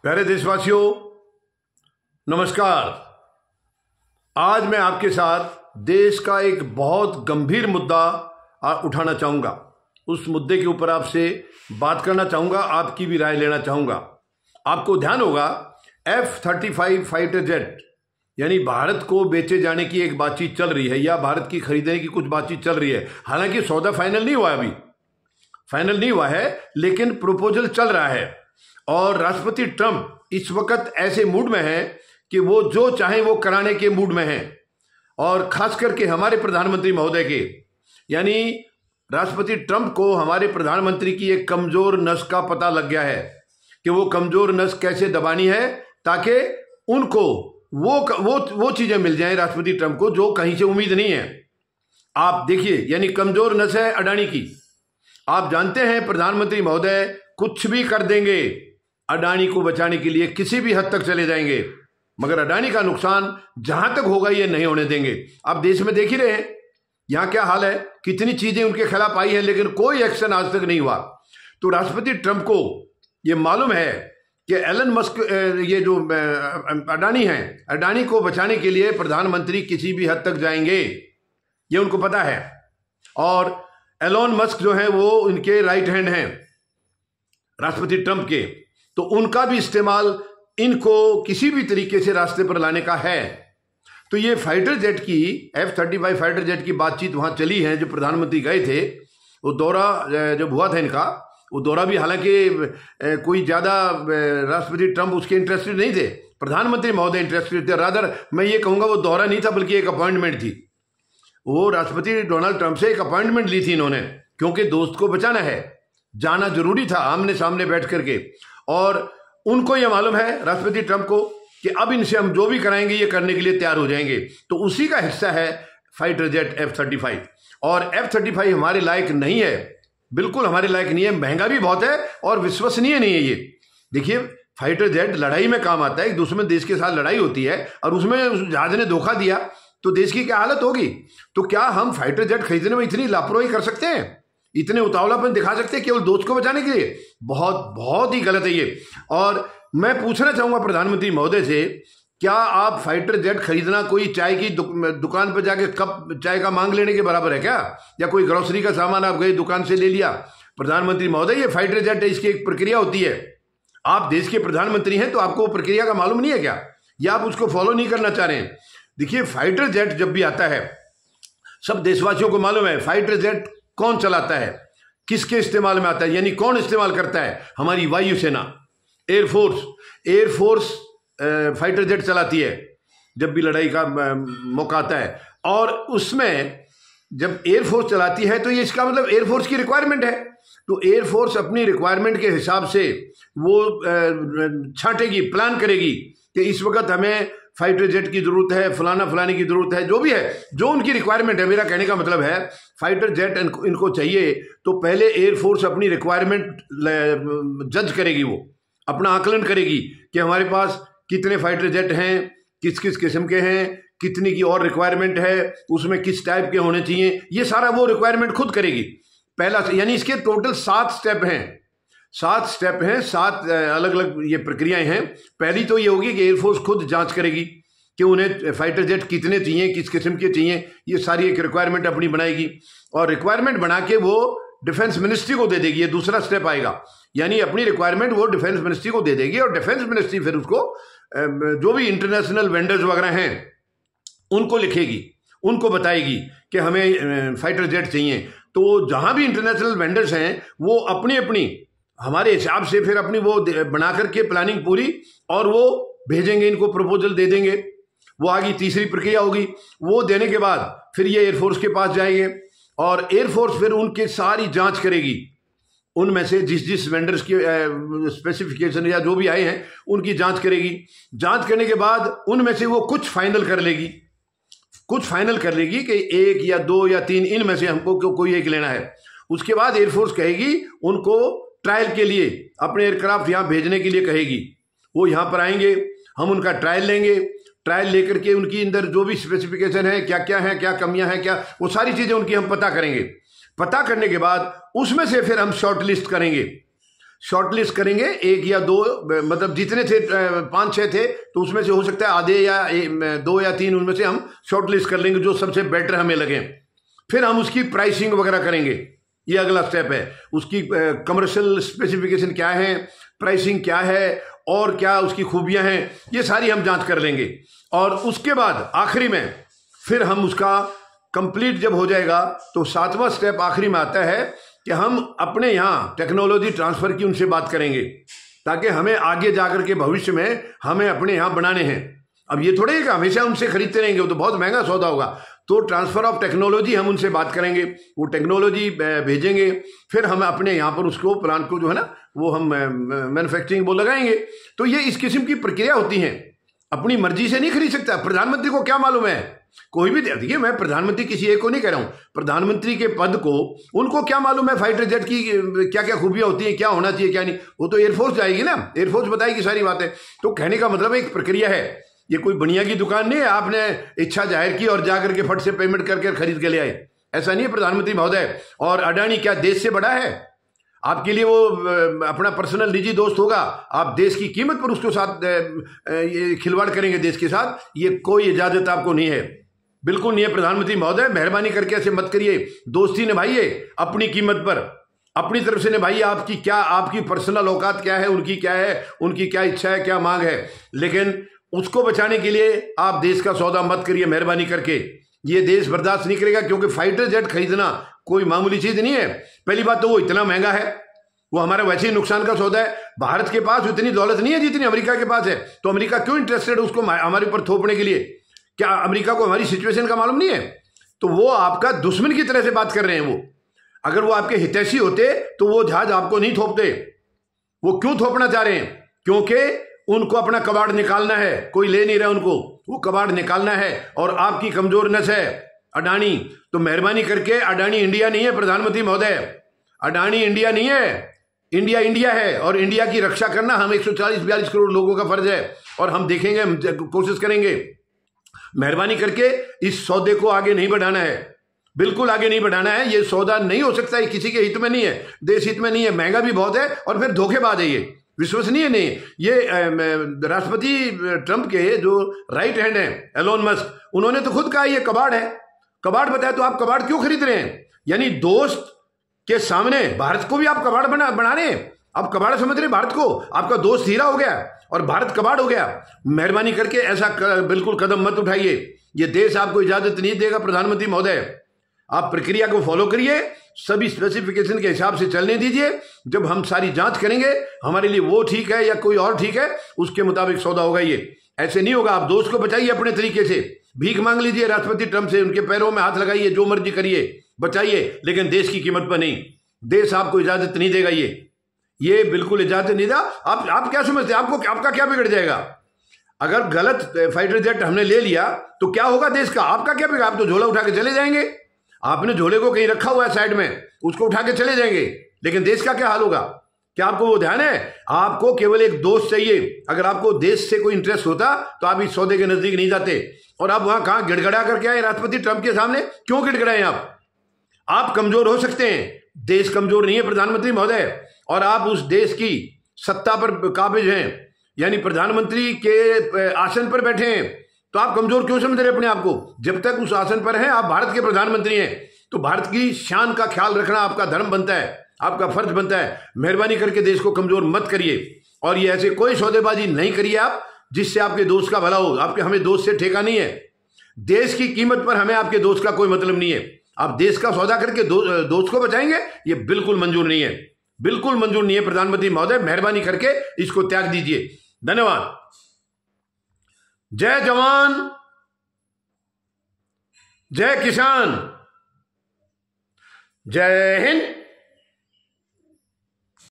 प्यारे देशवासियों, नमस्कार। आज मैं आपके साथ देश का एक बहुत गंभीर मुद्दा उठाना चाहूँगा। उस मुद्दे के ऊपर आपसे बात करना चाहूँगा, आपकी भी राय लेना चाहूँगा। आपको ध्यान होगा F-35 फाइटर जेट यानी भारत को बेचे जाने की एक बातचीत चल रही है या भारत की खरीदने की कुछ बातचीत चल रही है। हालांकि सौदा फाइनल नहीं हुआ, अभी फाइनल नहीं हुआ है, लेकिन प्रपोजल चल रहा है। और राष्ट्रपति ट्रंप इस वक्त ऐसे मूड में है कि वो जो चाहे वो कराने के मूड में हैं। और खास करके हमारे प्रधानमंत्री महोदय के, यानी राष्ट्रपति ट्रंप को हमारे प्रधानमंत्री की एक कमजोर नस का पता लग गया है कि वो कमजोर नस कैसे दबानी है ताकि उनको वो चीजें मिल जाएं राष्ट्रपति ट्रंप को जो कहीं से उम्मीद नहीं है। आप देखिए, यानी कमजोर नस है अडानी की। आप जानते हैं प्रधानमंत्री महोदय कुछ भी कर देंगे, अडानी को बचाने के लिए किसी भी हद तक चले जाएंगे, मगर अडानी का नुकसान जहां तक होगा ये नहीं होने देंगे। आप देश में देख ही रहे हैं यहां क्या हाल है, कितनी चीजें उनके खिलाफ आई हैं, लेकिन कोई एक्शन आज तक नहीं हुआ। तो राष्ट्रपति ट्रंप को ये मालूम है कि एलन मस्क, ये जो अडानी हैं, अडानी को बचाने के लिए प्रधानमंत्री किसी भी हद तक जाएंगे, ये उनको पता है। और एलोन मस्क जो है वो उनके राइट हैंड हैं राष्ट्रपति ट्रंप के, तो उनका भी इस्तेमाल इनको किसी भी तरीके से रास्ते पर लाने का है। तो ये फाइटर जेट की, F-35 फाइटर जेट की बातचीत वहां चली है। जो प्रधानमंत्री गए थे, वो दौरा जब हुआ था इनका, वो दौरा भी हालांकि कोई ज्यादा राष्ट्रपति ट्रंप उसके इंटरेस्टेड नहीं थे, प्रधानमंत्री महोदय इंटरेस्टेड थे। रादर मैं ये कहूंगा वो दौरा नहीं था, बल्कि एक अपॉइंटमेंट थी। वो राष्ट्रपति डोनाल्ड ट्रंप से एक अपॉइंटमेंट ली थी इन्होंने, क्योंकि दोस्त को बचाना है, जाना जरूरी था आमने सामने बैठ करके। और उनको यह मालूम है राष्ट्रपति ट्रंप को कि अब इनसे हम जो भी कराएंगे ये करने के लिए तैयार हो जाएंगे। तो उसी का हिस्सा है फाइटर जेट F-35। और F-35 हमारे लायक नहीं है, बिल्कुल हमारे लायक नहीं है, महंगा भी बहुत है और विश्वसनीय नहीं है। ये देखिए, फाइटर जेट लड़ाई में काम आता है, एक दुश्मन देश के साथ लड़ाई होती है और उसमें उस जहाज ने धोखा दिया तो देश की क्या हालत होगी। तो क्या हम फाइटर जेट खरीदने में इतनी लापरवाही कर सकते हैं, इतने उतावलापन दिखा सकते हैं केवल दोस्त को बचाने के लिए? बहुत ही गलत है ये। और मैं पूछना चाहूंगा प्रधानमंत्री महोदय से, क्या आप फाइटर जेट खरीदना कोई चाय की दुकान पर जाके कप चाय का मांग लेने के बराबर है क्या? या कोई ग्रोसरी का सामान आप गए दुकान से ले लिया? प्रधानमंत्री महोदय, ये फाइटर जेट है, इसकी एक प्रक्रिया होती है। आप देश के प्रधानमंत्री हैं तो आपको वो प्रक्रिया का मालूम नहीं है क्या, या आप उसको फॉलो नहीं करना चाह रहे हैं? देखिए, फाइटर जेट जब भी आता है, सब देशवासियों को मालूम है फाइटर जेट कौन चलाता है, किसके इस्तेमाल में आता है, यानी कौन इस्तेमाल करता है? हमारी वायुसेना, एयरफोर्स फाइटर जेट चलाती है जब भी लड़ाई का मौका आता है। और उसमें जब एयरफोर्स चलाती है तो ये इसका मतलब एयरफोर्स की रिक्वायरमेंट है। तो एयरफोर्स अपनी रिक्वायरमेंट के हिसाब से वो छांटेगी, प्लान करेगी कि इस वक्त हमें फाइटर जेट की जरूरत है, फलाने की जरूरत है, जो भी है, जो उनकी रिक्वायरमेंट है। मेरा कहने का मतलब है फाइटर जेट इनको चाहिए तो पहले एयरफोर्स अपनी रिक्वायरमेंट जज करेगी, वो अपना आकलन करेगी कि हमारे पास कितने फाइटर जेट हैं, किस किस किस्म के हैं, कितनी की और रिक्वायरमेंट है, उसमें किस टाइप के होने चाहिए, ये सारा वो रिक्वायरमेंट खुद करेगी पहला। यानी इसके टोटल 7 स्टेप हैं, 7 अलग अलग ये प्रक्रियाएं हैं। पहली तो ये होगी कि एयरफोर्स खुद जांच करेगी कि उन्हें फाइटर जेट कितने चाहिए, किस किस्म के चाहिए, ये सारी एक रिक्वायरमेंट अपनी बनाएगी और रिक्वायरमेंट बना के वो डिफेंस मिनिस्ट्री को दे देगी। ये दूसरा स्टेप आएगा, यानी अपनी रिक्वायरमेंट वो डिफेंस मिनिस्ट्री को दे देगी और डिफेंस मिनिस्ट्री फिर उसको जो भी इंटरनेशनल वेंडर्स वगैरह हैं उनको लिखेगी, उनको बताएगी कि हमें फाइटर जेट चाहिए। तो जहां भी इंटरनेशनल वेंडर्स हैं वो अपनी अपनी हमारे हिसाब से फिर अपनी वो बना करके प्लानिंग पूरी, और वो भेजेंगे, इनको प्रपोजल दे देंगे। वो आगे तीसरी प्रक्रिया होगी, वो देने के बाद फिर ये एयरफोर्स के पास जाएंगे और एयरफोर्स फिर उनकी सारी जांच करेगी, उनमें से जिस वेंडर्स की स्पेसिफिकेशन या जो भी आए हैं उनकी जांच करेगी। जांच करने के बाद उनमें से वो कुछ फाइनल कर लेगी कि 1 या 2 या 3 इनमें से हमको कोई एक लेना है। उसके बाद एयरफोर्स कहेगी उनको ट्रायल के लिए अपने एयरक्राफ्ट यहाँ भेजने के लिए कहेगी। वो यहाँ पर आएंगे, हम उनका ट्रायल लेंगे, ट्रायल लेकर के उनकी अंदर जो भी स्पेसिफिकेशन है, क्या क्या है, क्या कमियां हैं, क्या, वो सारी चीजें उनकी हम पता करेंगे। पता करने के बाद उसमें से फिर हम शॉर्ट लिस्ट करेंगे। शॉर्टलिस्ट करेंगे, एक या दो, मतलब जितने थे 5-6 थे तो उसमें से हो सकता है आधे या 2 या 3 उनमें से हम शॉर्टलिस्ट कर लेंगे जो सबसे बेटर हमें लगे। फिर हम उसकी प्राइसिंग वगैरह करेंगे, ये अगला स्टेप है। उसकी कमर्शियल स्पेसिफिकेशन क्या है, प्राइसिंग क्या है और क्या उसकी खूबियां हैं, ये सारी हम जांच कर लेंगे। और उसके बाद आखिरी में फिर हम उसका कंप्लीट जब हो जाएगा तो 7वां स्टेप आखिरी में आता है कि हम अपने यहाँ टेक्नोलॉजी ट्रांसफर की उनसे बात करेंगे, ताकि हमें आगे जाकर के भविष्य में हमें अपने यहाँ बनाने हैं। अब ये थोड़े कि हमेशा उनसे खरीदते रहेंगे, वो तो बहुत महंगा सौदा होगा। तो ट्रांसफर ऑफ टेक्नोलॉजी हम उनसे बात करेंगे, वो टेक्नोलॉजी भेजेंगे, फिर हम अपने यहाँ पर उसको प्लांट को जो है ना वो हम मैन्युफैक्चरिंग वो लगाएंगे। तो ये इस किस्म की प्रक्रिया होती है, अपनी मर्जी से नहीं खरीद सकता। प्रधानमंत्री को क्या मालूम है, कोई भी, देखिए मैं प्रधानमंत्री किसी एक को नहीं कह रहा हूं, प्रधानमंत्री के पद को उनको क्या मालूम है फाइटर जेट की क्या क्या खूबियां होती हैं, क्या होना चाहिए क्या नहीं, वो तो एयरफोर्स जाएगी ना, एयरफोर्स बताएगी सारी बातें। तो कहने का मतलब एक प्रक्रिया है, ये कोई बढ़िया की दुकान नहीं है आपने इच्छा जाहिर की और जाकर के फट से पेमेंट करके खरीद के ले आए, ऐसा नहीं है प्रधानमंत्री महोदय। और अडानी क्या देश से बड़ा है? आपके लिए वो अपना पर्सनल निजी दोस्त होगा, आप देश की कीमत पर उसके साथ ये खिलवाड़ करेंगे देश के साथ, ये कोई इजाजत आपको नहीं है, बिल्कुल नहीं है। प्रधानमंत्री महोदय मेहरबानी करके ऐसे मत करिए, दोस्ती निभाइए अपनी कीमत पर, अपनी तरफ से निभाइए। आपकी क्या, आपकी पर्सनल औकात क्या है, उनकी क्या है, उनकी क्या इच्छा है, क्या मांग है, लेकिन उसको बचाने के लिए आप देश का सौदा मत करिए मेहरबानी करके। ये देश बर्दाश्त नहीं करेगा, क्योंकि फाइटर जेट खरीदना कोई मामूली चीज नहीं है। पहली बात तो वो इतना महंगा है, वो हमारा वैसे ही नुकसान का सौदा है। भारत के पास उतनी दौलत नहीं है जितनी अमेरिका के पास है, तो अमेरिका क्यों इंटरेस्टेड है उसको हमारे ऊपर थोपने के लिए? क्या अमेरिका को हमारी सिचुएशन का मालूम नहीं है? तो वो आपका दुश्मन की तरह से बात कर रहे हैं। वो अगर वो आपके हितैषी होते तो वो जहाज आपको नहीं थोपते। वो क्यों थोपना चाह रहे हैं? क्योंकि उनको अपना कबाड़ निकालना है, कोई ले नहीं रहा उनको, वो कबाड़ निकालना है। और आपकी कमजोर नस है अडानी, तो मेहरबानी करके, अडानी इंडिया नहीं है प्रधानमंत्री महोदय, अडानी इंडिया नहीं है, इंडिया इंडिया है। और इंडिया की रक्षा करना हम 140-42 करोड़ लोगों का फर्ज है, और हम देखेंगे, हम कोशिश करेंगे। मेहरबानी करके इस सौदे को आगे नहीं बढ़ाना है, बिल्कुल आगे नहीं बढ़ाना है। ये सौदा नहीं हो सकता है, किसी के हित में नहीं है, देश हित में नहीं है, महंगा भी बहुत है और फिर धोखेबाज है, ये विश्वसनीय नहीं। ये राष्ट्रपति ट्रंप के जो राइट हैंड है एलोन मस्क, उन्होंने तो खुद कहा ये कबाड़ है, कबाड़ बताया, तो आप कबाड़ क्यों खरीद रहे हैं? यानी दोस्त के सामने भारत को भी आप कबाड़ बना रहे हैं, आप कबाड़ समझ रहे भारत को, आपका दोस्त हीरा हो गया और भारत कबाड़ हो गया। मेहरबानी करके ऐसा बिल्कुल कदम मत उठाइए, ये देश आपको इजाजत नहीं देगा प्रधानमंत्री महोदय। आप प्रक्रिया को फॉलो करिए, सभी स्पेसिफिकेशन के हिसाब से चलने दीजिए। जब हम सारी जांच करेंगे हमारे लिए वो ठीक है या कोई और ठीक है, उसके मुताबिक सौदा होगा। ये ऐसे नहीं होगा। आप दोस्त को बचाइए अपने तरीके से, भीख मांग लीजिए राष्ट्रपति ट्रंप से, उनके पैरों में हाथ लगाइए, जो मर्जी करिए, बचाइए, लेकिन देश की कीमत पर नहीं। देश आपको इजाजत नहीं देगा, ये बिल्कुल इजाजत नहीं देगा। आप क्या समझते हैं, आपका क्या बिगड़ जाएगा? अगर गलत फाइटर जेट हमने ले लिया तो क्या होगा देश का? आपका क्या बिगड़ा? आप तो झोला उठा के चले जाएंगे। आपने झोले को कहीं रखा हुआ है साइड में, उसको उठा के चले जाएंगे, लेकिन देश का क्या हाल होगा? क्या आपको वो ध्यान है? आपको केवल एक दोस्त चाहिए। अगर आपको देश से कोई इंटरेस्ट होता तो आप इस सौदे के नजदीक नहीं जाते। और आप वहां कहां गिड़गड़ा करके आए राष्ट्रपति ट्रंप के सामने? क्यों गिड़गड़ाए आप कमजोर हो सकते हैं, देश कमजोर नहीं है प्रधानमंत्री महोदय। और आप उस देश की सत्ता पर काबिज हैं, यानी प्रधानमंत्री के आसन पर बैठे हैं, तो आप कमजोर क्यों समझ रहे अपने आप को? जब तक उस आसन पर हैं, आप भारत के प्रधानमंत्री हैं, तो भारत की शान का ख्याल रखना आपका धर्म बनता है, आपका फर्ज बनता है। मेहरबानी करके देश को कमजोर मत करिए, और ये ऐसे कोई सौदेबाजी नहीं करिए आप जिससे आपके दोस्त का भला हो। आपके हमें दोस्त से ठेका नहीं है, देश की कीमत पर हमें आपके दोस्त का कोई मतलब नहीं है। आप देश का सौदा करके दोस्त को बचाएंगे, ये बिल्कुल मंजूर नहीं है, बिल्कुल मंजूर नहीं है प्रधानमंत्री महोदय। मेहरबानी करके इसको त्याग दीजिए। धन्यवाद। जय जवान, जय किसान, जय हिंद।